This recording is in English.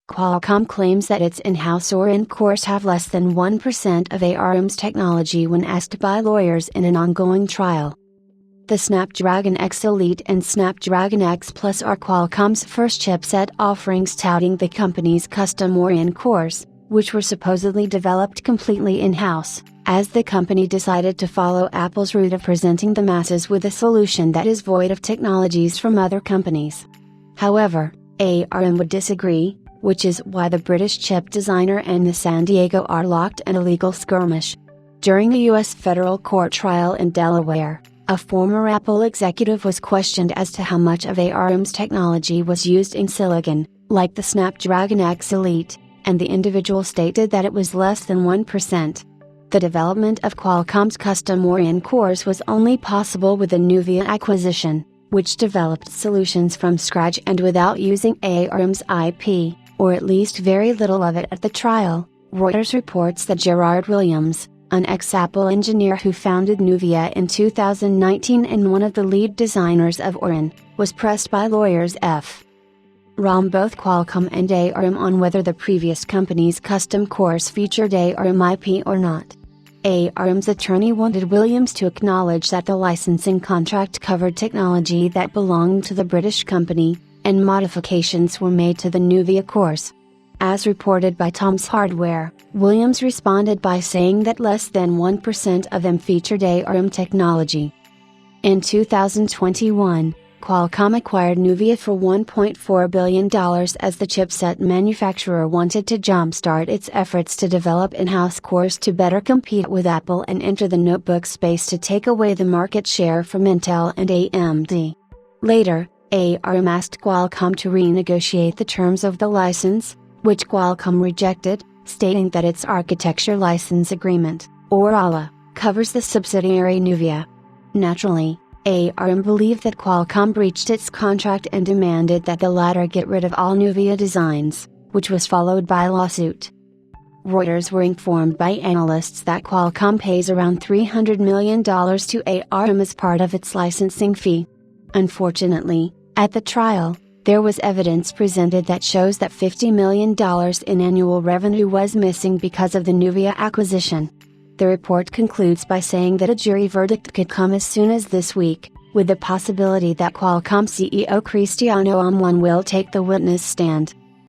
Qualcomm claims that its in-house Oryon cores have less than 1% of ARM's technology when asked by lawyers in an ongoing trial. The Snapdragon X Elite and Snapdragon X Plus are Qualcomm's first chipset offerings touting the company's custom Oryon cores, which were supposedly developed completely in-house, as the company decided to follow Apple's route of presenting the masses with a solution that is void of technologies from other companies. However, ARM would disagree, which is why the British chip designer and the San Diego are locked in a legal skirmish. During a U.S. federal court trial in Delaware, a former Apple executive was questioned as to how much of ARM's technology was used in silicon, like the Snapdragon X Elite, and the individual stated that it was less than 1%. The development of Qualcomm's custom Oryon cores was only possible with the Nuvia acquisition, which developed solutions from scratch and without using ARM's IP, or at least very little of it at the trial. Reuters reports that Gerard Williams, an ex-Apple engineer who founded Nuvia in 2019 and one of the lead designers of Oryon, was pressed by lawyers from both Qualcomm and ARM on whether the previous company's custom cores featured ARM IP or not. ARM's attorney wanted Williams to acknowledge that the licensing contract covered technology that belonged to the British company, and modifications were made to the Nuvia cores. As reported by Tom's Hardware, Williams responded by saying that less than 1% of them featured ARM technology. In 2021, Qualcomm acquired Nuvia for $1.4 billion as the chipset manufacturer wanted to jumpstart its efforts to develop in-house cores to better compete with Apple and enter the notebook space to take away the market share from Intel and AMD. Later, ARM asked Qualcomm to renegotiate the terms of the license, which Qualcomm rejected, stating that its architecture license agreement, or ALA, covers the subsidiary Nuvia. Naturally, ARM believed that Qualcomm breached its contract and demanded that the latter get rid of all Nuvia designs, which was followed by a lawsuit. Reuters were informed by analysts that Qualcomm pays around $300 million to ARM as part of its licensing fee. Unfortunately, at the trial, there was evidence presented that shows that $50 million in annual revenue was missing because of the Nuvia acquisition. The report concludes by saying that a jury verdict could come as soon as this week, with the possibility that Qualcomm CEO Cristiano Amon will take the witness stand.